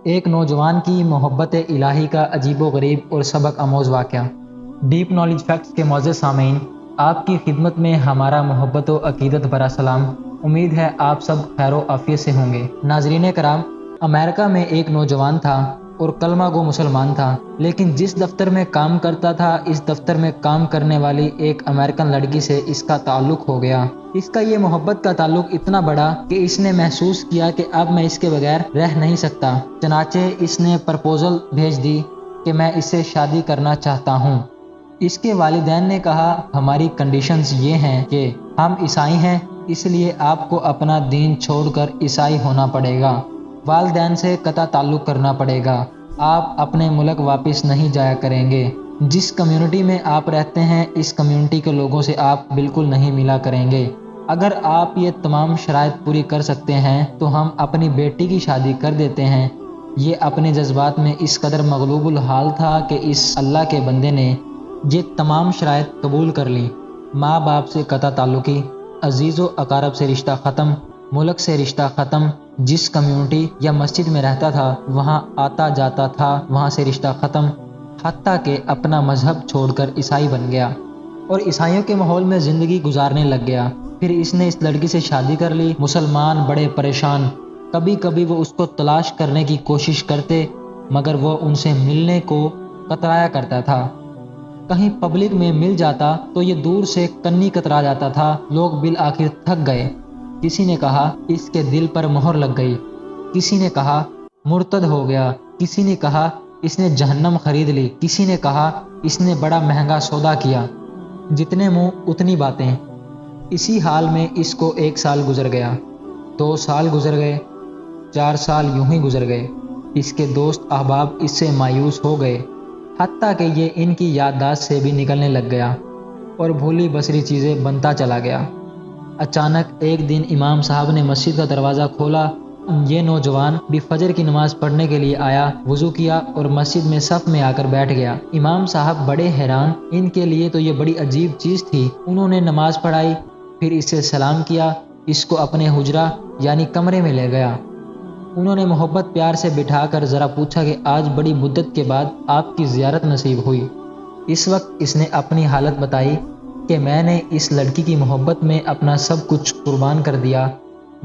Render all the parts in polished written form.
ایک نوجوان کی محبت الہی کا عجیب و غریب اور سبق آموز واقعہ۔ ڈیپ نالج فیکٹس کے معزز سامعین، آپ کی خدمت میں ہمارا محبت و عقیدت برا سلام۔ امید ہے آپ سب خیر و عافیت سے ہوں گے۔ ناظرین کرام، امریکہ میں ایک نوجوان تھا اور کلمہ گو مسلمان تھا، لیکن جس دفتر میں کام کرتا تھا، اس دفتر میں کام کرنے والی ایک امریکن لڑکی سے اس کا تعلق ہو گیا۔ اس کا یہ محبت کا تعلق اتنا بڑا کہ اس نے محسوس کیا کہ اب میں اس کے بغیر رہ نہیں سکتا۔ چنانچہ اس نے پرپوزل بھیج دی کہ میں اس سے شادی کرنا چاہتا ہوں۔ اس کے والدین نے کہا، ہماری کنڈیشنز یہ ہیں کہ ہم عیسائی ہیں، اس لیے آپ کو اپنا دین چھوڑ کر عیسائی ہونا پڑے گا، والدین سے قطع تعلق کرنا پڑے گا، آپ اپنے ملک واپس نہیں جایا کریں گے، جس کمیونٹی میں آپ رہتے ہیں اس کمیونٹی کے لوگوں سے آپ بالکل نہیں ملا کریں گے۔ اگر آپ یہ تمام شرائط پوری کر سکتے ہیں تو ہم اپنی بیٹی کی شادی کر دیتے ہیں۔ یہ اپنے جذبات میں اس قدر مغلوب الحال تھا کہ اس اللہ کے بندے نے یہ تمام شرائط قبول کر لیں۔ ماں باپ سے قطع تعلقی، عزیز و اقارب سے رشتہ ختم، ملک سے رشتہ ختم، جس کمیونٹی یا مسجد میں رہتا تھا وہاں آتا جاتا تھا وہاں سے رشتہ ختم، حتیٰ کہ اپنا مذہب چھوڑ کر عیسائی بن گیا اور عیسائیوں کے ماحول میں زندگی گزارنے لگ گیا۔ پھر اس نے اس لڑکی سے شادی کر لی۔ مسلمان بڑے پریشان، کبھی کبھی وہ اس کو تلاش کرنے کی کوشش کرتے مگر وہ ان سے ملنے کو کترایا کرتا تھا۔ کہیں پبلک میں مل جاتا تو یہ دور سے کنی کترا جاتا تھا۔ لوگ بالآخر تھک گئے۔ کسی نے کہا اس کے دل پر مہر لگ گئی، کسی نے کہا مرتد ہو گیا، کسی نے کہا اس نے جہنم خرید لی، کسی نے کہا اس نے بڑا مہنگا سودا کیا۔ جتنے منہ اتنی باتیں۔ اسی حال میں اس کو 1 سال گزر گیا، 2 سال گزر گئے، 4 سال یوں ہی گزر گئے۔ اس کے دوست احباب اس سے مایوس ہو گئے، حتیٰ کہ یہ ان کی یادداشت سے بھی نکلنے لگ گیا اور بھولی بسری چیزیں بنتا چلا گیا۔ اچانک ایک دن امام صاحب نے مسجد کا دروازہ کھولا۔ یہ نوجوان بھی فجر کی نماز پڑھنے کے لیے آیا، وضو کیا اور مسجد میں صف میں آ کر بیٹھ گیا۔ امام صاحب بڑے حیران، ان کے لیے تو یہ بڑی عجیب چیز تھی۔ انہوں نے نماز پڑھائی، پھر اس سے سلام کیا، اس کو اپنے حجرہ یعنی کمرے میں لے گیا۔ انہوں نے محبت پیار سے بٹھا کر ذرا پوچھا کہ آج بڑی مدت کے بعد آپ کی زیارت نصیب ہوئی۔ اس وقت اس نے اپنی حالت بتائی کہ میں نے اس لڑکی کی محبت میں اپنا سب کچھ قربان کر دیا،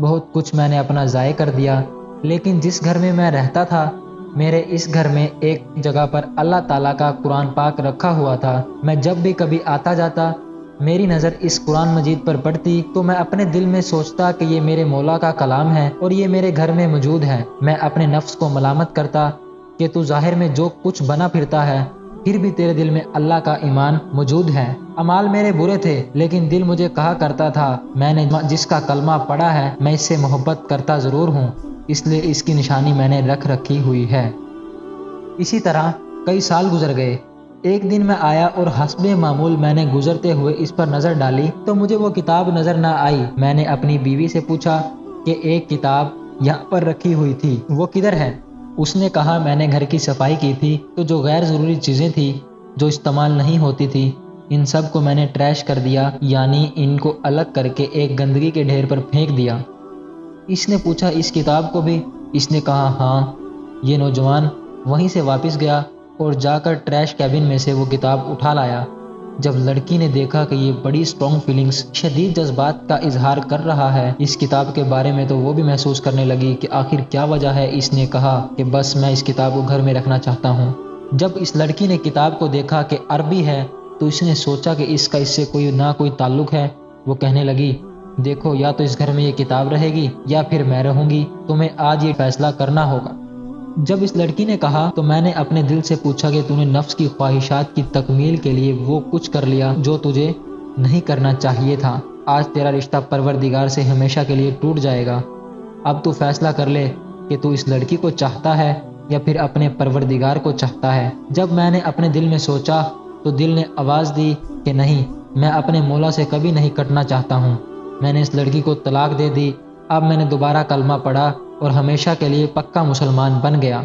بہت کچھ میں نے اپنا ضائع کر دیا، لیکن جس گھر میں رہتا تھا میرے اس گھر میں ایک جگہ پر اللہ تعالیٰ کا قرآن پاک رکھا ہوا تھا۔ میں جب بھی کبھی آتا جاتا میری نظر اس قرآن مجید پر پڑتی تو میں اپنے دل میں سوچتا کہ یہ میرے مولا کا کلام ہے اور یہ میرے گھر میں موجود ہے۔ میں اپنے نفس کو ملامت کرتا کہ تو ظاہر میں جو کچھ بنا پھرتا ہے پھر بھی تیرے دل میں اللہ کا ایمان موجود ہے۔ اعمال میرے برے تھے لیکن دل مجھے کہا کرتا تھا میں نے جس کا کلمہ پڑھا ہے میں اس سے محبت کرتا ضرور ہوں، اس لیے اس کی نشانی میں نے رکھ رکھی ہوئی ہے۔ اسی طرح کئی سال گزر گئے۔ ایک دن میں آیا اور حسب معمول میں نے گزرتے ہوئے اس پر نظر ڈالی تو مجھے وہ کتاب نظر نہ آئی۔ میں نے اپنی بیوی سے پوچھا کہ ایک کتاب یہاں پر رکھی ہوئی تھی، وہ کدھر ہے؟ اس نے کہا میں نے گھر کی صفائی کی تھی تو جو غیر ضروری چیزیں تھیں جو استعمال نہیں ہوتی تھی ان سب کو میں نے ٹریش کر دیا، یعنی ان کو الگ کر کے ایک گندگی کے ڈھیر پر پھینک دیا۔ اس نے پوچھا اس کتاب کو بھی؟ اس نے کہا ہاں۔ یہ نوجوان وہیں سے واپس گیا اور جا کر ٹریش کیبن میں سے وہ کتاب اٹھا لایا۔ جب لڑکی نے دیکھا کہ یہ بڑی اسٹرانگ فیلنگز، شدید جذبات کا اظہار کر رہا ہے اس کتاب کے بارے میں، تو وہ بھی محسوس کرنے لگی کہ آخر کیا وجہ ہے۔ اس نے کہا کہ بس میں اس کتاب کو گھر میں رکھنا چاہتا ہوں۔ جب اس لڑکی نے کتاب کو دیکھا کہ عربی ہے تو اس نے سوچا کہ اس کا اس سے کوئی تعلق ہے۔ وہ کہنے لگی دیکھو یا تو اس گھر میں یہ کتاب رہے گی یا پھر میں رہوں گی، تمہیں آج یہ فیصلہ کرنا ہوگا۔ جب اس لڑکی نے کہا تو میں نے اپنے دل سے پوچھا کہ تو نے نفس کی خواہشات کی تکمیل کے لیے وہ کچھ کر لیا جو تجھے نہیں کرنا چاہیے تھا۔ آج تیرا رشتہ پروردگار سے ہمیشہ کے لیے ٹوٹ جائے گا۔ اب تو فیصلہ کر لے کہ تو اس لڑکی کو چاہتا ہے یا پھر اپنے پروردگار کو چاہتا ہے۔ جب میں نے اپنے دل میں سوچا تو دل نے آواز دی کہ نہیں، میں اپنے مولا سے کبھی نہیں کٹنا چاہتا ہوں۔ میں نے اس لڑکی کو طلاق دے دی۔ اب میں نے دوبارہ کلمہ پڑھا اور ہمیشہ کے لیے پکا مسلمان بن گیا۔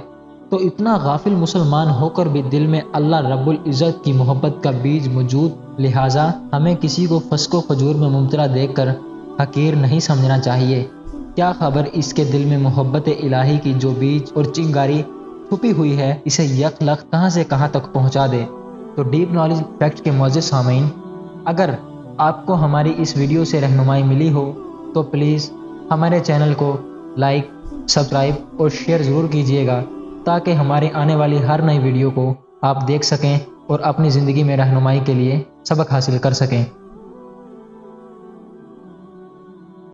تو اتنا غافل مسلمان ہو کر بھی دل میں اللہ رب العزت کی محبت کا بیج موجود، لہٰذا ہمیں کسی کو فسق و فجور میں مبتلا دیکھ کر حقیر نہیں سمجھنا چاہیے۔ کیا خبر اس کے دل میں محبت الہی کی جو بیج اور چنگاری چھپی ہوئی ہے اسے یک لخت کہاں سے کہاں تک پہنچا دے۔ تو ڈیپ نالج فیکٹ کے معزز سامعین، اگر آپ کو ہماری اس ویڈیو سے رہنمائی ملی ہو تو پلیز ہمارے چینل کو لائک، سبسکرائب اور شیئر ضرور کیجیے گا، تاکہ ہماری آنے والی ہر نئی ویڈیو کو آپ دیکھ سکیں اور اپنی زندگی میں رہنمائی کے لیے سبق حاصل کر سکیں۔